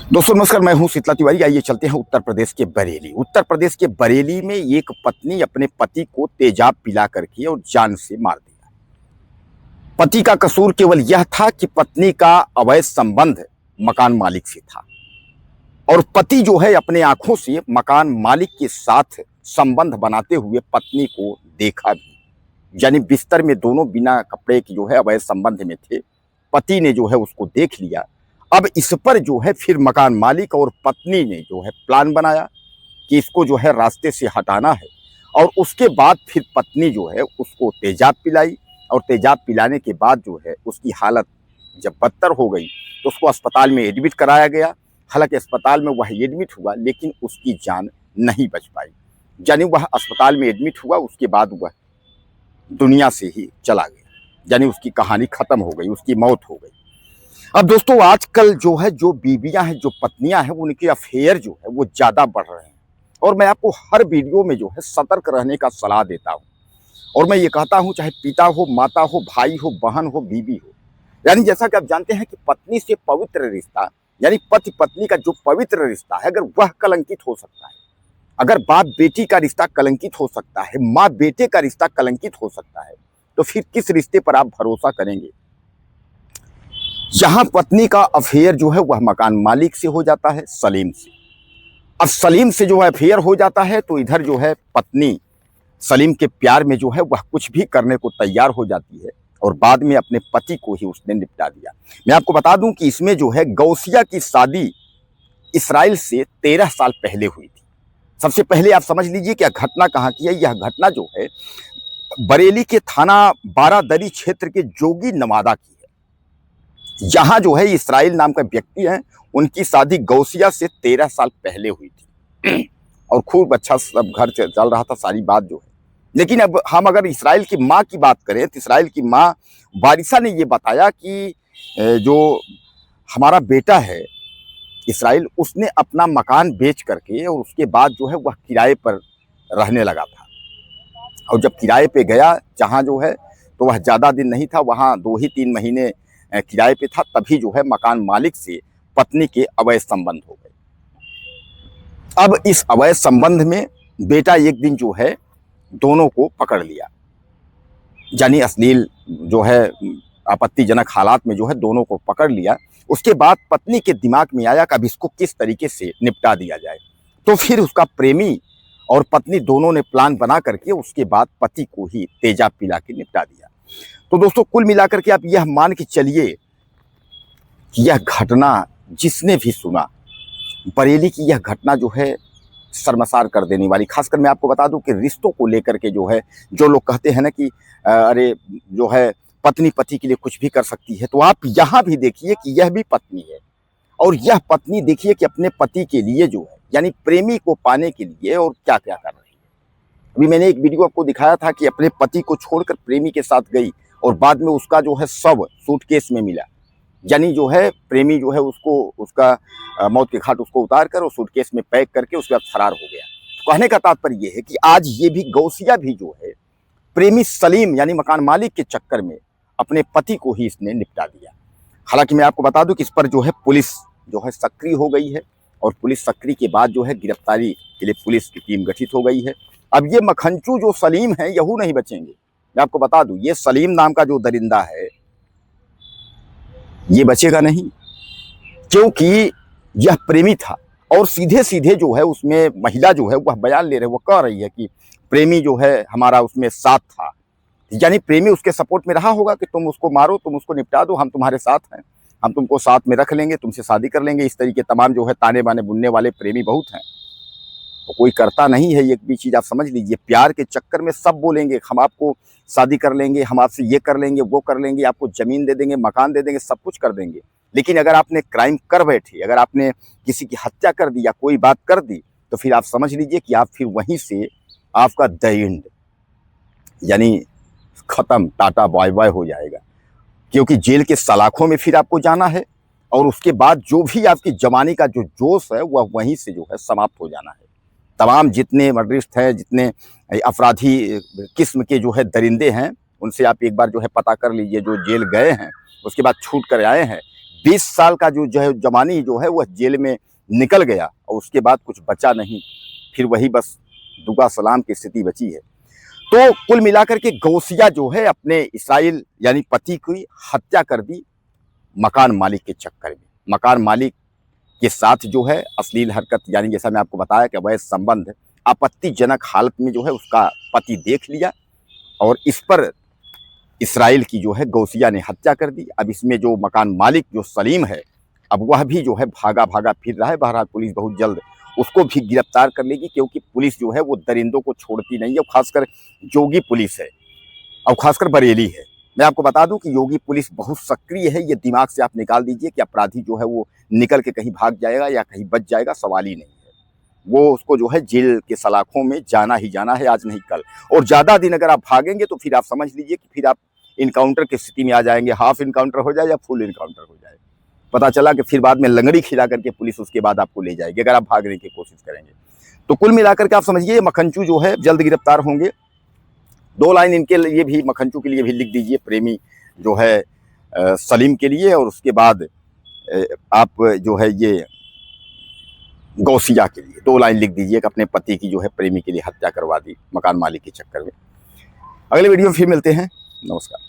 दोस्तों नमस्कार, मैं हूं शीतला तिवारी। आइए चलते हैं उत्तर प्रदेश के बरेली। उत्तर प्रदेश के बरेली में एक पत्नी अपने पति को तेजाब पिला करके और जान से मार दिया। पति का कसूर केवल यह था कि पत्नी का अवैध संबंध मकान मालिक से था और पति जो है अपने आंखों से मकान मालिक के साथ संबंध बनाते हुए पत्नी को देखा भी। यानी बिस्तर में दोनों बिना कपड़े के जो है अवैध संबंध में थे। पति ने जो है उसको देख लिया। अब इस पर जो है फिर मकान मालिक और पत्नी ने जो है प्लान बनाया कि इसको जो है रास्ते से हटाना है। और उसके बाद फिर पत्नी जो है उसको तेजाब पिलाई और तेजाब पिलाने के बाद जो है उसकी हालत जब बदतर हो गई तो उसको अस्पताल में एडमिट कराया गया। हालांकि अस्पताल में वह एडमिट हुआ लेकिन उसकी जान नहीं बच पाई। यानी वह अस्पताल में एडमिट हुआ, उसके बाद वह दुनिया से ही चला गया। यानी उसकी कहानी खत्म हो गई, उसकी मौत हो गई। अब दोस्तों आजकल जो है जो बीवियां हैं, जो पत्नियां हैं, उनके अफेयर जो है वो ज़्यादा बढ़ रहे हैं। और मैं आपको हर वीडियो में जो है सतर्क रहने का सलाह देता हूं। और मैं ये कहता हूं चाहे पिता हो, माता हो, भाई हो, बहन हो, बीवी हो, यानी जैसा कि आप जानते हैं कि पत्नी से पवित्र रिश्ता, यानी पति पत्नी का जो पवित्र रिश्ता है, अगर वह कलंकित हो सकता है, अगर बाप बेटी का रिश्ता कलंकित हो सकता है, माँ बेटे का रिश्ता कलंकित हो सकता है, तो फिर किस रिश्ते पर आप भरोसा करेंगे। जहां पत्नी का अफेयर जो है वह मकान मालिक से हो जाता है, सलीम से। अब सलीम से जो है अफेयर हो जाता है तो इधर जो है पत्नी सलीम के प्यार में जो है वह कुछ भी करने को तैयार हो जाती है और बाद में अपने पति को ही उसने निपटा दिया। मैं आपको बता दूं कि इसमें जो है गौसिया की शादी इसराइल से 13 साल पहले हुई थी। सबसे पहले आप समझ लीजिए कि यह घटना कहाँ की है। यह घटना जो है बरेली के थाना बारादरी क्षेत्र के जोगी नवादा की है। यहाँ जो है इसराइल नाम का व्यक्ति है, उनकी शादी गौसिया से 13 साल पहले हुई थी और खूब अच्छा सब घर चल रहा था, सारी बात जो है। लेकिन अब हम अगर इसराइल की माँ की बात करें तो इसराइल की माँ बारिशा ने ये बताया कि जो हमारा बेटा है इसराइल, उसने अपना मकान बेच करके और उसके बाद जो है वह किराए पर रहने लगा था। और जब किराए पे गया जहाँ जो है तो वह ज़्यादा दिन नहीं था, वहाँ 2 ही 3 महीने किराए पे था। तभी जो है मकान मालिक से पत्नी के अवैध संबंध हो गए। अब इस अवैध संबंध में बेटा एक दिन जो है दोनों को पकड़ लिया। यानी अश्लील जो है आपत्तिजनक हालात में जो है दोनों को पकड़ लिया। उसके बाद पत्नी के दिमाग में आया कि अब इसको किस तरीके से निपटा दिया जाए। तो फिर उसका प्रेमी और पत्नी दोनों ने प्लान बना करके उसके बाद पति को ही तेजाब पिला के निपटा दिया। तो दोस्तों कुल मिलाकर के आप यह मान के चलिए कि यह घटना जिसने भी सुना, बरेली की यह घटना जो है शर्मसार कर देने वाली। खासकर मैं आपको बता दूं कि रिश्तों को लेकर के जो है जो लोग कहते हैं ना कि अरे जो है पत्नी पति के लिए कुछ भी कर सकती है, तो आप यहाँ भी देखिए कि यह भी पत्नी है और यह पत्नी देखिए कि अपने पति के लिए जो है यानी प्रेमी को पाने के लिए और क्या क्या कर रही है। अभी मैंने एक वीडियो आपको दिखाया था कि अपने पति को छोड़कर प्रेमी के साथ गई और बाद में उसका जो है शव सूटकेस में मिला। यानी जो है प्रेमी जो है उसको उसका मौत के घाट उसको उतार कर और सूटकेस में पैक करके उसके बाद फरार हो गया। तो कहने का तात्पर्य यह है कि आज ये भी गौसिया भी जो है प्रेमी सलीम यानी मकान मालिक के चक्कर में अपने पति को ही इसने निपटा दिया। हालांकि मैं आपको बता दूं कि इस पर जो है पुलिस जो है सक्रिय हो गई है और पुलिस सक्रिय के बाद जो है गिरफ्तारी के लिए पुलिस की टीम गठित हो गई है। अब ये मखनचू जो सलीम है यहू नहीं बचेंगे। मैं आपको बता दूं ये सलीम नाम का जो दरिंदा है ये बचेगा नहीं, क्योंकि यह प्रेमी था और सीधे सीधे जो है उसमें महिला जो है वह बयान ले रहे, वो कह रही है कि प्रेमी जो है हमारा उसमें साथ था। यानी प्रेमी उसके सपोर्ट में रहा होगा कि तुम उसको मारो, तुम उसको निपटा दो, हम तुम्हारे साथ हैं, हम तुमको साथ में रख लेंगे, तुमसे शादी कर लेंगे। इस तरीके तमाम जो है ताने बाने बुनने वाले प्रेमी बहुत हैं। तो कोई करता नहीं है। एक भी चीज़ आप समझ लीजिए, प्यार के चक्कर में सब बोलेंगे हम आपको शादी कर लेंगे, हम आपसे ये कर लेंगे, वो कर लेंगे, आपको ज़मीन दे देंगे, मकान दे देंगे, सब कुछ कर देंगे। लेकिन अगर आपने क्राइम कर बैठे, अगर आपने किसी की हत्या कर दी या कोई बात कर दी, तो फिर आप समझ लीजिए कि आप फिर वहीं से आपका द एंड यानी ख़त्म, टाटा बाय बाय हो जाएगा। क्योंकि जेल के सलाखों में फिर आपको जाना है और उसके बाद जो भी आपकी जवानी का जो जोश है वह वहीं से जो है समाप्त हो जाना है। तमाम जितने मर्डरिस्ट हैं, जितने अपराधी किस्म के जो है दरिंदे हैं, उनसे आप एक बार जो है पता कर लीजिए, जो जेल गए हैं उसके बाद छूट कर आए हैं, 20 साल का जो है जवानी जो है वह जेल में निकल गया और उसके बाद कुछ बचा नहीं, फिर वही बस दुआ सलाम की स्थिति बची है। तो कुल मिलाकर के गौसिया जो है अपने इस्राइल यानी पति की हत्या कर दी मकान मालिक के चक्कर में। मकान मालिक के साथ जो है अश्लील हरकत, यानी जैसा मैं आपको बताया कि अवैध संबंध आपत्तिजनक हालत में जो है उसका पति देख लिया और इस पर इस्राइल की जो है गौसिया ने हत्या कर दी। अब इसमें जो मकान मालिक जो सलीम है, अब वह भी जो है भागा भागा फिर रहा है। बहरहाल पुलिस बहुत जल्द उसको भी गिरफ्तार कर लेगी, क्योंकि पुलिस जो है वो दरिंदों को छोड़ती नहीं है, खासकर योगी पुलिस है और खासकर बरेली है। मैं आपको बता दूं कि योगी पुलिस बहुत सक्रिय है, ये दिमाग से आप निकाल दीजिए कि अपराधी जो है वो निकल के कहीं भाग जाएगा या कहीं बच जाएगा, सवाल ही नहीं है। वो उसको जो है जेल के सलाखों में जाना ही जाना है, आज नहीं कल। और ज़्यादा दिन अगर आप भागेंगे तो फिर आप समझ लीजिए कि फिर आप इनकाउंटर की स्थिति में आ जाएंगे, हाफ इनकाउंटर हो जाए या फुल इनकाउंटर हो जाए। पता चला कि फिर बाद में लंगड़ी खिला करके पुलिस उसके बाद आपको ले जाएगी अगर आप भागने की कोशिश करेंगे। तो कुल मिलाकर के आप समझिए मक्खनचू जो है जल्द गिरफ्तार होंगे। 2 लाइन इनके लिए भी, मक्खनचू के लिए भी लिख दीजिए, प्रेमी जो है सलीम के लिए, और उसके बाद आप जो है ये गौसिया के लिए 2 लाइन लिख दीजिए कि अपने पति की जो है प्रेमी के लिए हत्या करवा दी मकान मालिक के चक्कर में। अगले वीडियो में फिर मिलते हैं। नमस्कार।